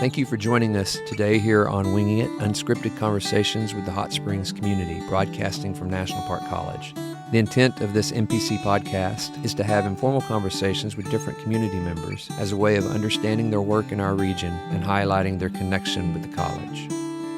Thank you for joining us today here on Winging It, Unscripted Conversations with the Hot Springs community, broadcasting from National Park College. The intent of this NPC podcast is to have informal conversations with different community members as a way of understanding their work in our region and highlighting their connection with the college.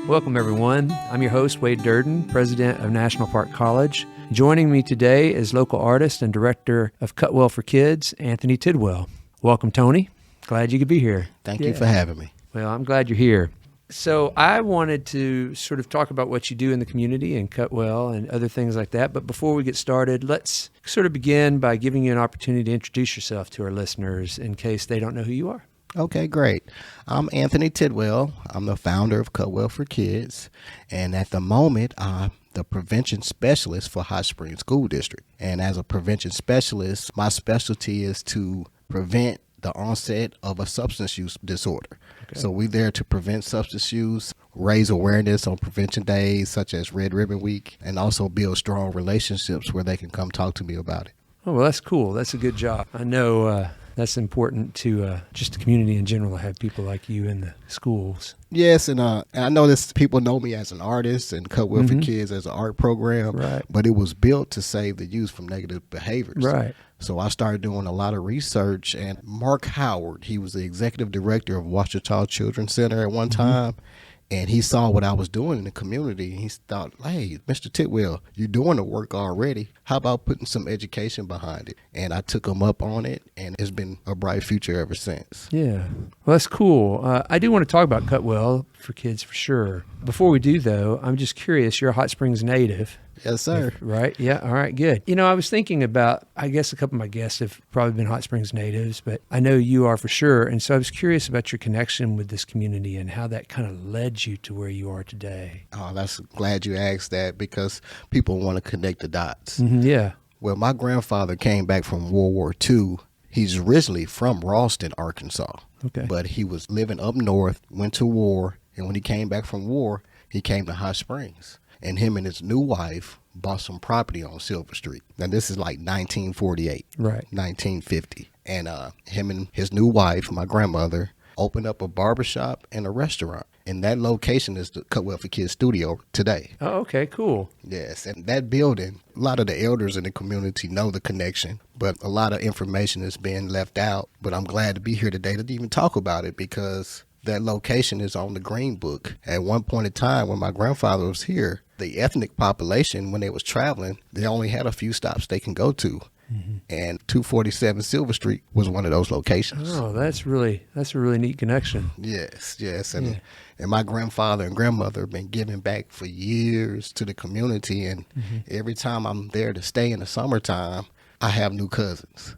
Welcome, everyone. I'm your host, Wade Derden, president of National Park College. Joining me today is local artist and director of Cutwell for Kids, Anthony Tidwell. Welcome, Tony. Glad you could be here. Thank you for having me. Well, I'm glad you're here. So I wanted to sort of talk about what you do in the community and Cutwell and other things like that. But before we get started, let's sort of begin by giving you an opportunity to introduce yourself to our listeners in case they don't know who you are. Okay, great. I'm Anthony Tidwell. I'm the founder of Cutwell for Kids. And at the moment, I'm the prevention specialist for Hot Springs School District. And as a prevention specialist, my specialty is to prevent the onset of a substance use disorder. Okay. So we're there to prevent substance use, raise awareness on prevention days such as Red Ribbon Week, and also build strong relationships where they can come talk to me about it. Oh, well, that's cool. That's a good job. I know that's important to just the community in general to have people like you in the schools. Yes, and I know this. People know me as an artist and Cutwell for Kids as an art program, right. But it was built to save the youth from negative behaviors. Right. So I started doing a lot of research, and Mark Howard, he was the executive director of Ouachita Children's Center at one time, and he saw what I was doing in the community. He thought, hey, Mr. Tidwell, you're doing the work already. How about putting some education behind it? And I took him up on it, and it's been a bright future ever since. Yeah. Well, that's cool. I do want to talk about Cutwell for Kids for sure. Before we do, though, I'm just curious. You're a Hot Springs native. Yes, sir. Right? Yeah. All right, good. You know, I was thinking about, I guess a couple of my guests have probably been Hot Springs natives, but I know you are for sure. And so I was curious about your connection with this community and how that kind of led you to where you are today. Oh, that's glad you asked that because people want to connect the dots. Yeah. Well, my grandfather came back from World War II. He's originally from Ralston, Arkansas. Okay. But he was living up north, went to war, and when he came back from war, he came to Hot Springs. And him and his new wife bought some property on Silver Street. Now, this is like 1948, right? 1950. And him and his new wife, my grandmother, opened up a barbershop and a restaurant. And that location is the Cutwell for Kids studio today. Oh, okay, cool. Yes, and that building, a lot of the elders in the community know the connection, but a lot of information is being left out. But I'm glad to be here today to even talk about it because that location is on the Green Book. At one point in time when my grandfather was here, the ethnic population, when they was traveling, they only had a few stops they can go to. And 247 Silver Street was one of those locations. Oh, that's a really neat connection. Yes. And my grandfather and grandmother have been giving back for years to the community. And every time I'm there to stay in the summertime, I have new cousins.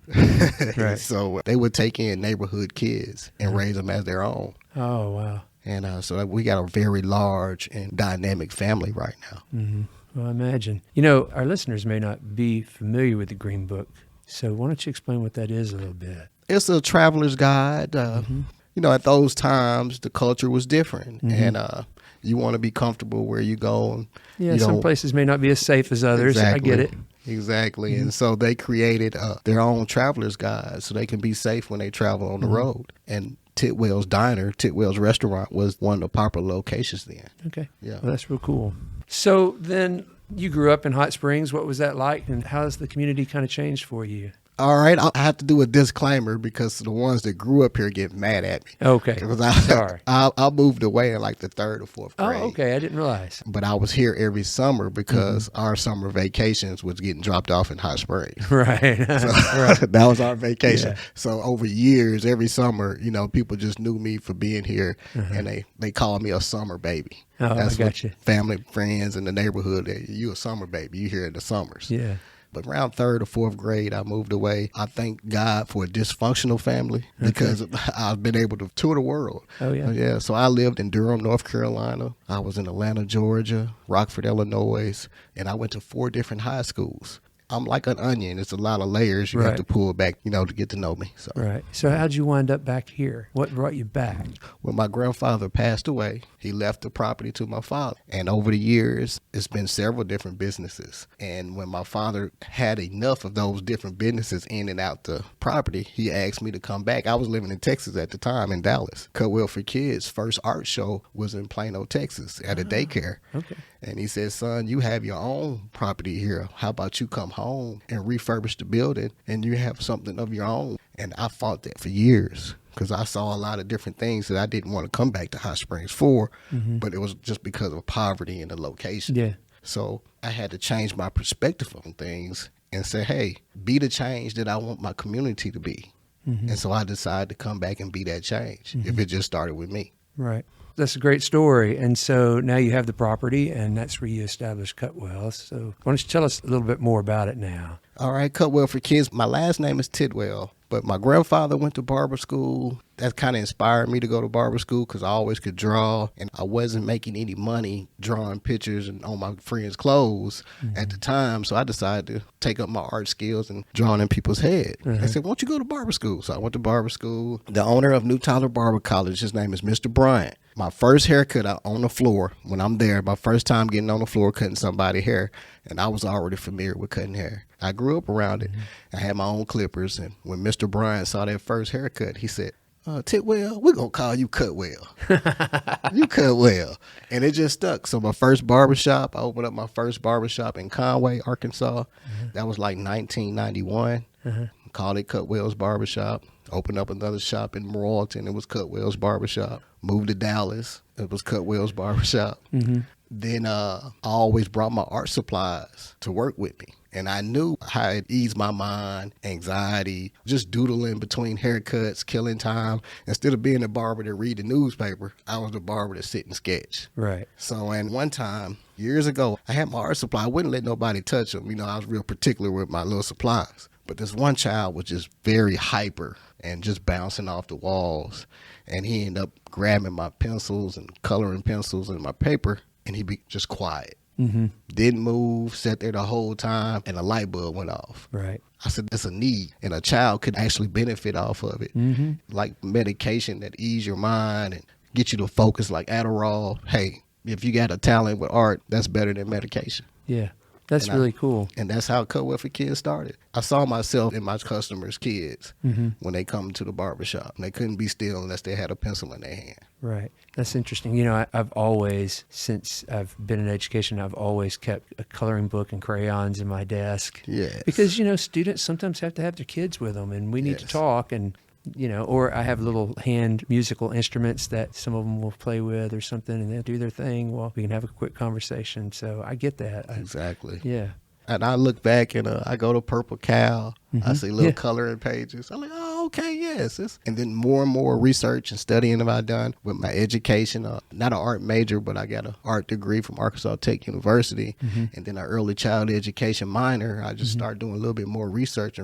Right. So they would take in neighborhood kids and raise them as their own. Oh, wow. And so we got a very large and dynamic family right now. Well, I imagine. You know, our listeners may not be familiar with the Green Book, so why don't you explain what that is a little bit? It's a traveler's guide. You know, at those times, the culture was different, and you want to be comfortable where you go. Yeah, some places may not be as safe as others. Exactly. I get it. Exactly. And so they created their own traveler's guide so they can be safe when they travel on the road. And Tidwell's Diner, Tidwell's Restaurant was one of the popular locations then. Okay. Yeah. Well, that's real cool. So then you grew up in Hot Springs. What was that like? And how has the community kind of changed for you? All right, I have to do a disclaimer because the ones that grew up here get mad at me. Okay, sorry. I moved away in like the third or fourth grade. Oh, okay, I didn't realize. But I was here every summer because our summer vacations was getting dropped off in Hot Springs. Right. So right. That was our vacation. Yeah. So over years, every summer, you know, people just knew me for being here, and they called me a summer baby. Oh, That's I got you. Family, friends in the neighborhood, you a summer baby. You here in the summers. Yeah. But around third or fourth grade, I moved away. I thank God for a dysfunctional family because I've been able to tour the world. Oh, yeah. Yeah. So I lived in Durham, North Carolina. I was in Atlanta, Georgia, Rockford, Illinois, and I went to 4 different high schools. I'm like an onion. It's a lot of layers you have to pull back, to get to know me. So. Right. So how'd you wind up back here? What brought you back? When my grandfather passed away, he left the property to my father. And over the years, it's been several different businesses. And when my father had enough of those different businesses in and out the property, he asked me to come back. I was living in Texas at the time, in Dallas. Cutwell for Kids' first art show was in Plano, Texas, at a daycare. Okay. And he said, son, you have your own property here. How about you come home and refurbish the building and you have something of your own? And I fought that for years because I saw a lot of different things that I didn't want to come back to Hot Springs for, but it was just because of poverty and the location. Yeah. So I had to change my perspective on things and say, hey, be the change that I want my community to be. And so I decided to come back and be that change if it just started with me. Right. That's a great story. And so now you have the property, and that's where you established Cutwell. So why don't you tell us a little bit more about it now? All right, Cutwell for Kids. My last name is Tidwell, but my grandfather went to barber school. That kind of inspired me to go to barber school because I always could draw, and I wasn't making any money drawing pictures and on my friends' clothes at the time. So I decided to take up my art skills and drawing in people's head. I said, why don't you go to barber school? So I went to barber school. The owner of New Tyler Barber College, his name is Mr. Bryant. My first haircut out on the floor, when I'm there, my first time getting on the floor cutting somebody's hair, and I was already familiar with cutting hair. I grew up around it. I had my own clippers, and when Mr. Bryant saw that first haircut, he said, Tidwell, we're going to call you Cutwell. You Cutwell. And it just stuck. So my first barbershop, I opened up my first barbershop in Conway, Arkansas. That was like 1991. Called it Cutwell's Barbershop. Opened up another shop in Moralton. It was Cutwell's Barbershop. Moved to Dallas. It was Cutwell's Barbershop. Then I always brought my art supplies to work with me. And I knew how it eased my mind, anxiety, just doodling between haircuts, killing time. Instead of being the barber that read the newspaper, I was the barber that sit and sketch. Right. So, and one time, years ago, I had my art supply. I wouldn't let nobody touch them. I was real particular with my little supplies. But this one child was just very hyper and just bouncing off the walls. And he ended up grabbing my pencils and coloring pencils and my paper, and he'd be just quiet. Didn't move, sat there the whole time, and a light bulb went off. Right. I said, that's a need, and a child could actually benefit off of it. Like medication that ease your mind and get you to focus, like Adderall. Hey, if you got a talent with art, that's better than medication. Yeah. That's really cool. And that's how Cutwell for Kids started. I saw myself in my customers' kids when they come to the barbershop. And they couldn't be still unless they had a pencil in their hand. Right. That's interesting. I've always, since I've been in education, I've always kept a coloring book and crayons in my desk. Yes. Because, students sometimes have to have their kids with them, and we need to talk, and or I have little hand musical instruments that some of them will play with or something, and they'll do their thing while we can have a quick conversation. So I get that. Exactly. Yeah. And I look back and I go to Purple Cow. I see little coloring pages. I'm like, oh, okay, yes. And then more and more research and studying have I done with my education. Not an art major, but I got an art degree from Arkansas Tech University. And then an early child education minor. I just started doing a little bit more research,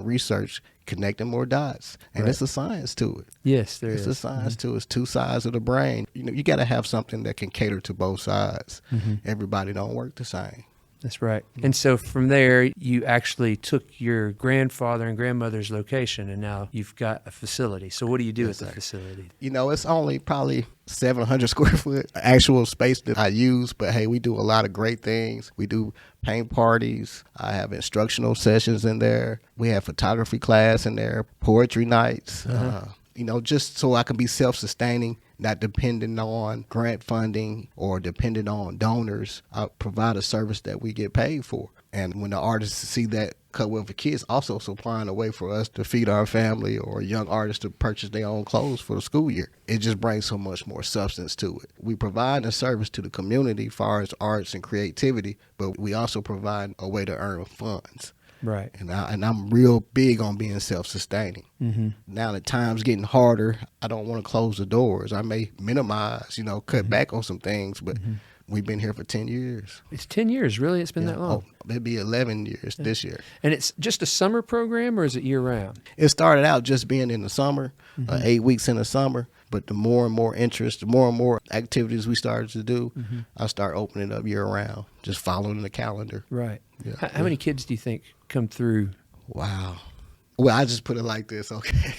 connecting more dots. And it's a science to it. Yes, there is. It's a science to it. It's two sides of the brain. You got to have something that can cater to both sides. Everybody don't work the same. That's right. And so from there, you actually took your grandfather and grandmother's location, and now you've got a facility. So what do you do at the facility? It's only probably 700 square foot actual space that I use, but hey, we do a lot of great things. We do paint parties. I have instructional sessions in there. We have photography class in there, poetry nights, just so I can be self-sustaining, not dependent on grant funding or dependent on donors. I provide a service that we get paid for. And when the artists see that Cutwell for Kids also supplying a way for us to feed our family or young artists to purchase their own clothes for the school year, it just brings so much more substance to it. We provide a service to the community as far as arts and creativity, but we also provide a way to earn funds. Right. And I'm real big on being self-sustaining. Now that time's getting harder, I don't want to close the doors. I may minimize, cut back on some things, but we've been here for 10 years. It's 10 years, really? It's been that long? Oh, it'll be 11 years this year. And it's just a summer program, or is it year-round? It started out just being in the summer, 8 weeks in the summer. But the more and more interest, the more and more activities we started to do, I start opening up year-round, just following the calendar. Right. Yeah. How many kids do you think come through? Wow. Well, I just put it like this, okay?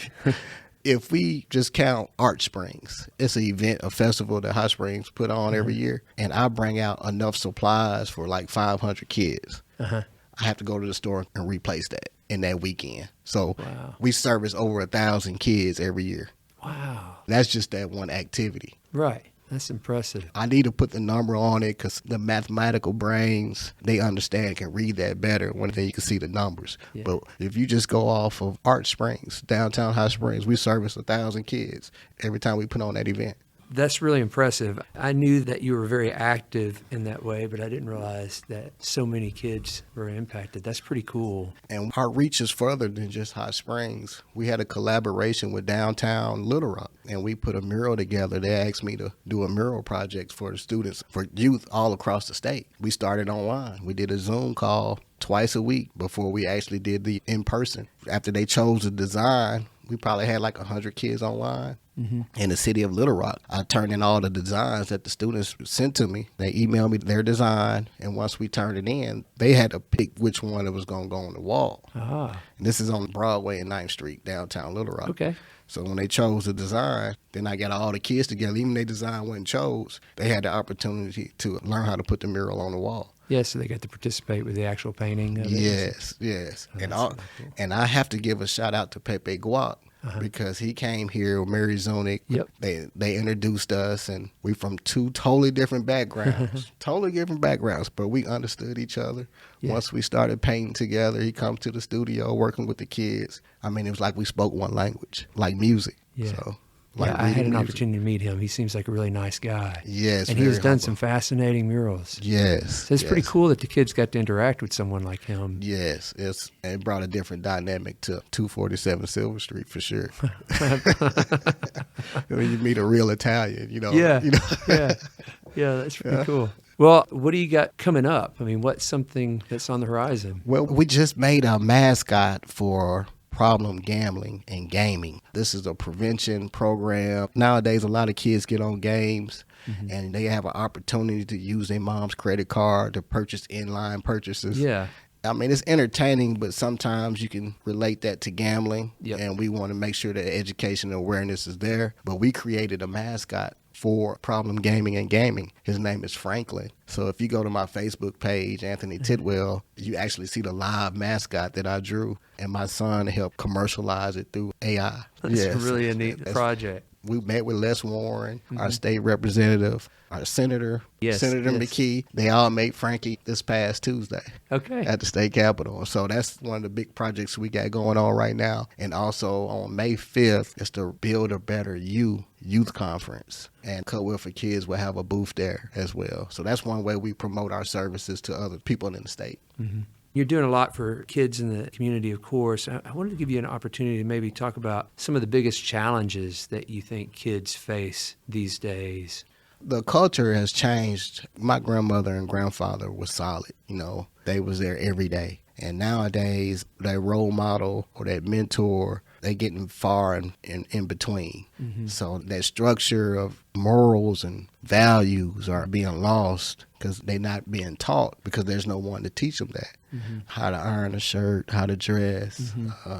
If we just count Art Springs, it's an event, a festival that Hot Springs put on every year, and I bring out enough supplies for like 500 kids. I have to go to the store and replace that in that weekend. So we service over 1,000 kids every year. Wow. That's just that one activity. Right. That's impressive. I need to put the number on it because the mathematical brains, they understand, can read that better when they can see the numbers. Yeah. But if you just go off of Art Springs, downtown Hot Springs, we service 1,000 kids every time we put on that event. That's really impressive. I knew that you were very active in that way, but I didn't realize that so many kids were impacted. That's pretty cool. And our reach is further than just Hot Springs. We had a collaboration with downtown Little Rock, and we put a mural together. They asked me to do a mural project for the students, for youth all across the state. We started online. We did a Zoom call twice a week before we actually did the in-person. After they chose the design, we probably had like 100 kids online. In the city of Little Rock, I turned in all the designs that the students sent to me. They emailed me their design, and once we turned it in, they had to pick which one it was going to go on the wall. And this is on Broadway and 9th Street, downtown Little Rock. Okay. So when they chose the design, then I got all the kids together. Even their design wasn't chose, they had the opportunity to learn how to put the mural on the wall. Yeah, so they got to participate with the actual painting of it. Yes. Oh, and really cool. And I have to give a shout out to Pepe Guac. Because he came here with Mary Zunick. Yep. They introduced us, and we from two totally different backgrounds. But we understood each other. Yeah. Once we started painting together, he come to the studio working with the kids. I mean, it was like we spoke one language, like music. Yeah. So, I had an opportunity to meet him. He seems like a really nice guy. Yes, and he has done some fascinating murals. Yes. So it's pretty cool that the kids got to interact with someone like him. Yes, it brought a different dynamic to 247 Silver Street for sure. When you meet a real Italian, Yeah, that's pretty cool. Well, what do you got coming up? I mean, what's something that's on the horizon? Well, we just made a mascot for problem gambling and gaming. This is a prevention program. Nowadays, a lot of kids get on games and they have an opportunity to use their mom's credit card to purchase inline purchases. Yeah. I mean, it's entertaining, but sometimes you can relate that to gambling. Yep. And we want to make sure that education and awareness is there. But we created a mascot for problem gaming and gaming. His name is Franklin. So if you go to my Facebook page, Anthony Tidwell, you actually see the live mascot that I drew. And my son helped commercialize it through AI. That's really a neat project. We met with Les Warren, our state representative, our senator, Senator McKee. They all made Frankie this past Tuesday at the state capitol. So that's one of the big projects we got going on right now. And also on May 5th, it's the Build a Better You Youth Conference. And Cutwell for Kids will have a booth there as well. So that's one way we promote our services to other people in the state. You're doing a lot for kids in the community, of course. I wanted to give you an opportunity to maybe talk about some of the biggest challenges that you think kids face these days. The culture has changed. My grandmother and grandfather was solid. They was there every day. And nowadays, that role model or that mentor, they getting far in between. So that structure of morals and values are being lost because they're not being taught because there's no one to teach them that. How to iron a shirt, how to dress,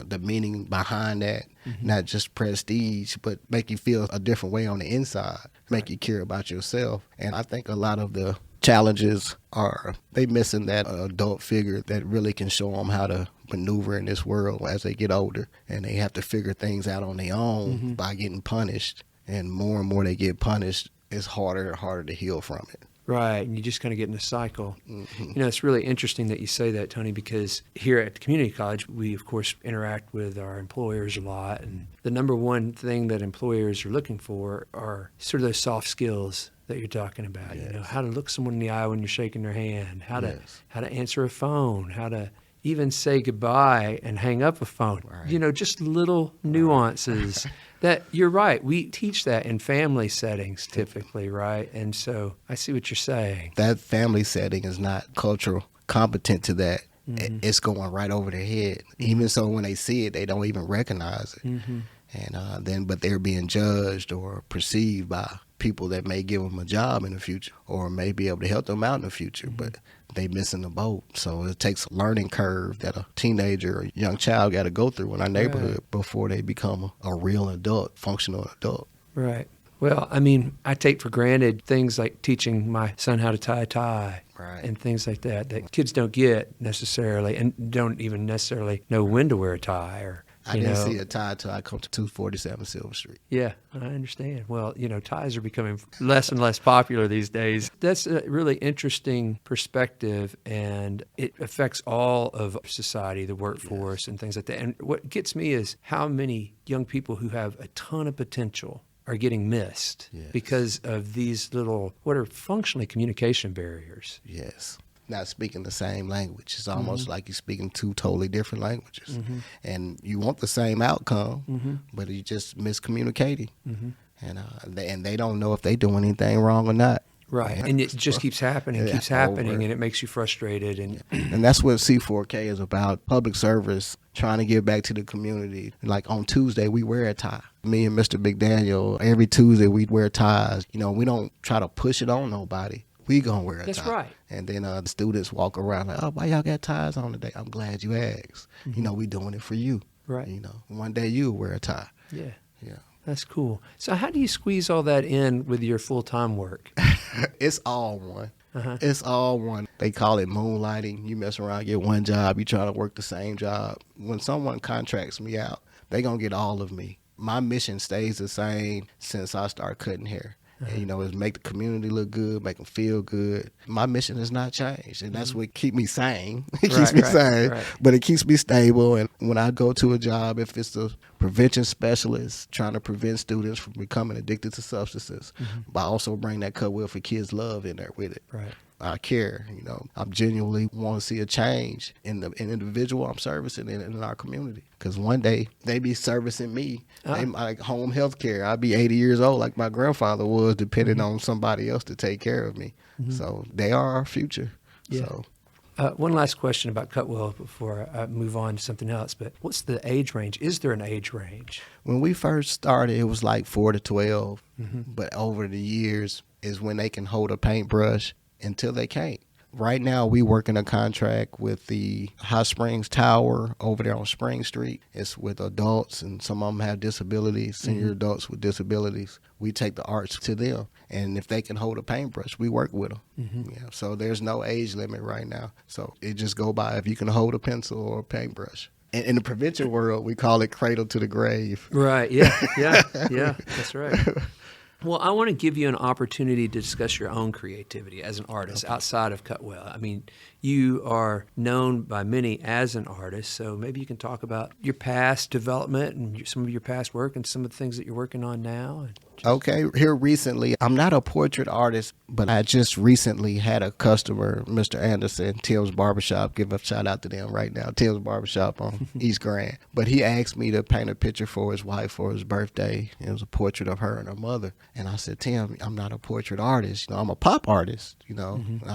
the meaning behind that, not just prestige, but make you feel a different way on the inside, make you care about yourself. And I think a lot of the challenges are they missing that adult figure that really can show them how to maneuver in this world as they get older, and they have to figure things out on their own by getting punished. And more they get punished, it's harder and harder to heal from it. Right, and you just kind of get in a cycle. It's really interesting that you say that, Tony, because here at the community college, we, of course, interact with our employers a lot. And the number one thing that employers are looking for are sort of those soft skills that you're talking about. How to look someone in the eye when you're shaking their hand, how to answer a phone, how to even say goodbye and hang up a phone. Right. Just little nuances that you're right. We teach that in family settings typically, right? And so I see what you're saying. That family setting is not cultural competent to that. It's going right over their head. Even so when they see it, they don't even recognize it. And but they're being judged or perceived by people that may give them a job in the future or may be able to help them out in the future, but they missing the boat. So it takes a learning curve that a teenager or young child got to go through in our neighborhood before they become a real adult, functional adult. Right. Well, I mean, I take for granted things like teaching my son how to tie a tie and things like that kids don't get necessarily and don't even necessarily know when to wear a tie. Or I didn't see a tie till I come to 247 Silver Street. Yeah, I understand. Well, ties are becoming less and less popular these days. That's a really interesting perspective, and it affects all of society, the workforce and things like that. And what gets me is how many young people who have a ton of potential are getting missed because of these little, what are functionally communication barriers. Yes. Not speaking the same language. It's almost like you're speaking two totally different languages. And you want the same outcome, but you just miscommunicating. And they don't know if they're doing anything wrong or not. Right. And it just keeps happening, and it makes you frustrated. And that's what C4K is about, public service, trying to give back to the community. Like on Tuesday, we wear a tie. Me and Mr. Big Daniel, every Tuesday we wear ties. We don't try to push it on nobody. We gonna wear a tie. That's right. And then the students walk around like, oh, why y'all got ties on today? I'm glad you asked. We doing it for you. Right. One day you'll wear a tie. Yeah. Yeah. That's cool. So how do you squeeze all that in with your full-time work? It's all one. It's all one. They call it moonlighting. You mess around, get one job, you try to work the same job. When someone contracts me out, they gonna get all of me. My mission stays the same since I started cutting hair. And, is make the community look good, make them feel good. My mission has not changed, and that's what keeps me sane. It keeps me sane, but it keeps me stable. And when I go to a job, if it's the prevention specialist trying to prevent students from becoming addicted to substances, but I also bring that Cutwell for Kids love in there with it. Right. I care, I genuinely want to see a change in the individual I'm servicing in our community. Because one day they be servicing me, they like home health care. I'll be 80 years old like my grandfather was, depending on somebody else to take care of me. So they are our future. Yeah. So. One last question about Cutwell before I move on to something else, but what's the age range? Is there an age range? When we first started, it was like 4 to 12, but over the years is when they can hold a paintbrush until they can't. Right now, we work in a contract with the Hot Springs Tower over there on Spring Street. It's with adults, and some of them have disabilities, senior adults with disabilities. We take the arts to them, and if they can hold a paintbrush, we work with them. Yeah, so there's no age limit right now. So it just go by if you can hold a pencil or a paintbrush. In the prevention world, we call it cradle to the grave. Right, yeah, that's right. Well, I want to give you an opportunity to discuss your own creativity as an artist outside of Cutwell. I mean, you are known by many as an artist, so maybe you can talk about your past development and some of your past work and some of the things that you're working on now. Okay, here recently, I'm not a portrait artist, but I just recently had a customer, Mr. Anderson, Tim's Barbershop, give a shout out to them right now, Tim's Barbershop on East Grand. But he asked me to paint a picture for his wife for his birthday. It was a portrait of her and her mother. And I said, Tim, I'm not a portrait artist. I'm a pop artist, I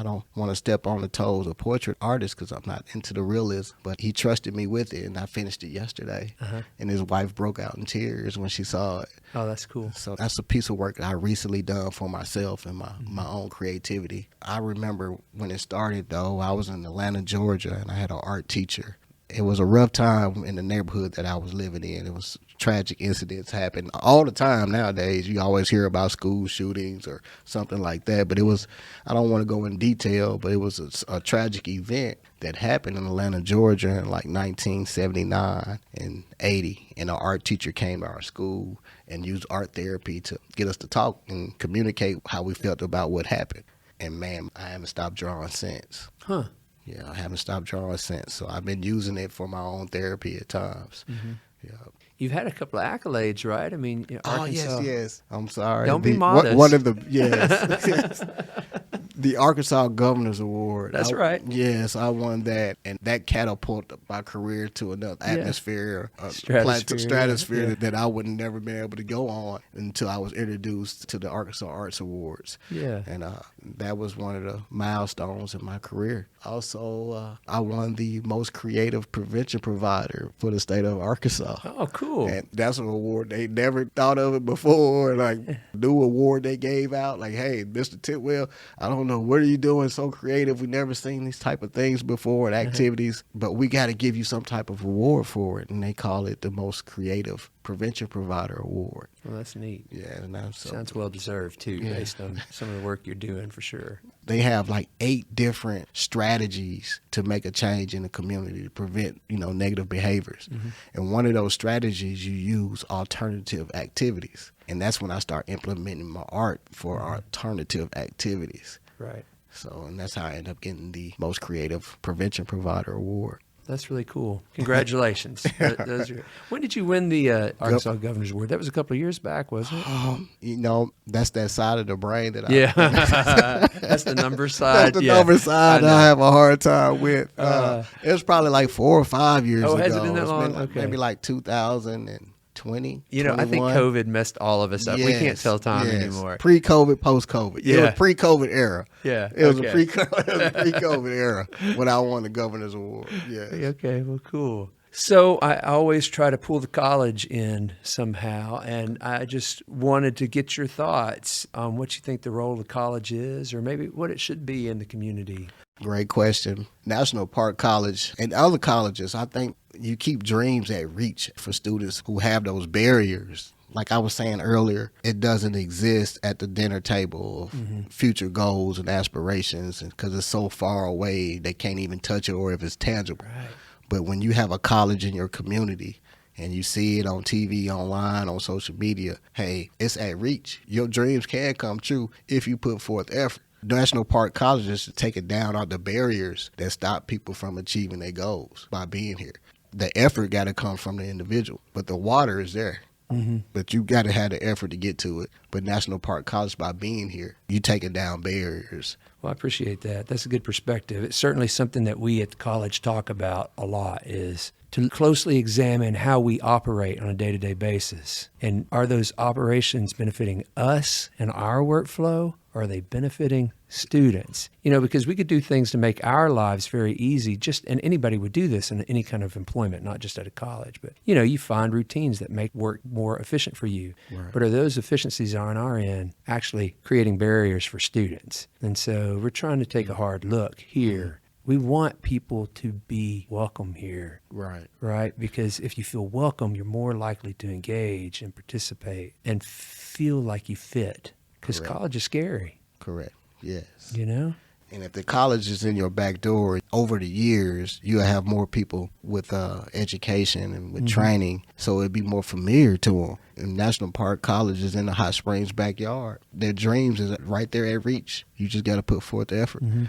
don't want to step on the toes of portrait artists because I'm not into the realism. But he trusted me with it, and I finished it yesterday. And his wife broke out in tears when she saw it. Oh, that's cool. So that's a piece of work that I recently done for myself and my own creativity. I remember when it started, though, I was in Atlanta, Georgia, and I had an art teacher. It was a rough time in the neighborhood that I was living in. It was tragic incidents happen all the time nowadays. You always hear about school shootings or something like that. But it was, I don't want to go in detail, but it was a tragic event that happened in Atlanta, Georgia in like 1979 and 80. And our art teacher came to our school and used art therapy to get us to talk and communicate how we felt about what happened. And man, I haven't stopped drawing since. Huh. Yeah, I haven't stopped drawing since. So I've been using it for my own therapy at times. Yeah. You've had a couple of accolades, right? I mean, Arkansas. Oh, yes. I'm sorry. Don't be modest. One of the, yes. The Arkansas Governor's Award. That's right. Yes, I won that. And that catapulted my career to another atmosphere, stratosphere that I would never been able to go on until I was introduced to the Arkansas Arts Awards. Yeah. And that was one of the milestones in my career. Also, I won the most creative prevention provider for the state of Arkansas. Oh, cool. And that's an award they never thought of it before. Like new award they gave out. Like, hey, Mr. Tidwell, I don't know, what are you doing so creative? We've never seen these type of things before and activities, but we got to give you some type of reward for it. And they call it the most creative prevention provider award. Well, that's neat. Yeah. And sounds well deserved too, based on some of the work you're doing for sure. They have like 8 different strategies to make a change in the community to prevent, negative behaviors. Mm-hmm. And one of those strategies, you use alternative activities. And that's when I start implementing my art for alternative activities. Right. So, and that's how I end up getting the most creative prevention provider award. That's really cool. Congratulations. When did you win the Arkansas Governor's Award? That was a couple of years back, wasn't it? That's that side of the brain that that's the number side. That's the number side I have a hard time with. It was probably like 4 or 5 years ago. Oh, has it been that long? Okay. Maybe like 2020. I think COVID messed all of us up. Yes, we can't tell time anymore. Pre-COVID, post-COVID. Yeah. It was pre-COVID era. Yeah. It was a pre-COVID era when I won the Governor's Award. Yeah. Okay, well, cool. So I always try to pull the college in somehow, and I just wanted to get your thoughts on what you think the role of the college is, or maybe what it should be in the community. Great question. National Park College and other colleges, I think you keep dreams at reach for students who have those barriers. Like I was saying earlier, it doesn't exist at the dinner table of future goals and aspirations because it's so far away they can't even touch it or if it's tangible. Right. But when you have a college in your community and you see it on TV, online, on social media, hey, it's at reach. Your dreams can come true if you put forth effort. National Park colleges should take it down all the barriers that stop people from achieving their goals by being here. The effort got to come from the individual, but the water is there. Mm-hmm. But you got to have the effort to get to it. But National Park College, by being here, you taking down barriers. Well, I appreciate that. That's a good perspective. It's certainly something that we at the college talk about a lot, is to closely examine how we operate on a day-to-day basis. And are those operations benefiting us and our workflow? Or are they benefiting students? Because we could do things to make our lives very easy, and anybody would do this in any kind of employment, not just at a college. But, you find routines that make work more efficient for you. Right. But are those efficiencies on our end actually creating barriers for students? And so we're trying to take a hard look here. We want people to be welcome here. Right? Because if you feel welcome, you're more likely to engage and participate and feel like you fit. Because college is scary. Correct. Yes. And if the college is in your back door, over the years, you'll have more people with education and with training, so it'd be more familiar to them. And National Park College is in the Hot Springs backyard. Their dreams is right there at reach. You just got to put forth the effort. Mm-hmm.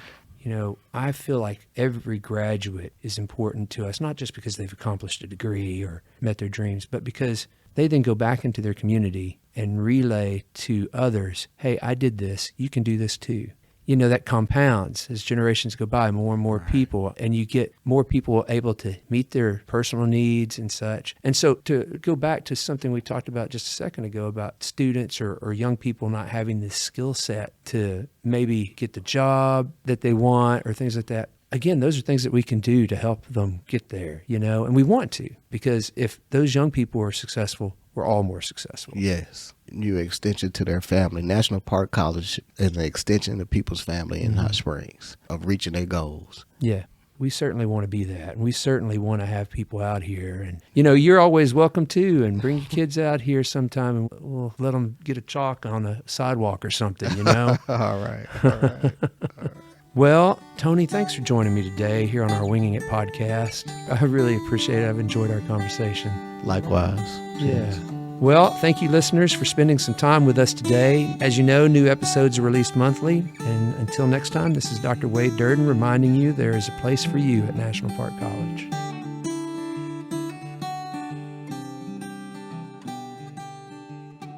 I feel like every graduate is important to us, not just because they've accomplished a degree or met their dreams, but because they then go back into their community and relay to others, hey, I did this, you can do this too. That compounds as generations go by, more and more people, and you get more people able to meet their personal needs and such. And so to go back to something we talked about just a second ago about students or young people not having this skill set to maybe get the job that they want or things like that. Again, those are things that we can do to help them get there, and we want to, because if those young people are successful, we're all more successful. Yes. You're an extension to their family. National Park College is an extension of people's family in Hot Springs of reaching their goals. Yeah. We certainly want to be that. And we certainly want to have people out here. And, you're always welcome too. And bring your kids out here sometime and we'll let them get a chalk on the sidewalk or something, All right. Well, Tony, thanks for joining me today here on our Winging It podcast. I really appreciate it. I've enjoyed our conversation. Likewise. Yeah. Well, thank you, listeners, for spending some time with us today. As you know, new episodes are released monthly. And until next time, this is Dr. Wade Derden reminding you there is a place for you at National Park College.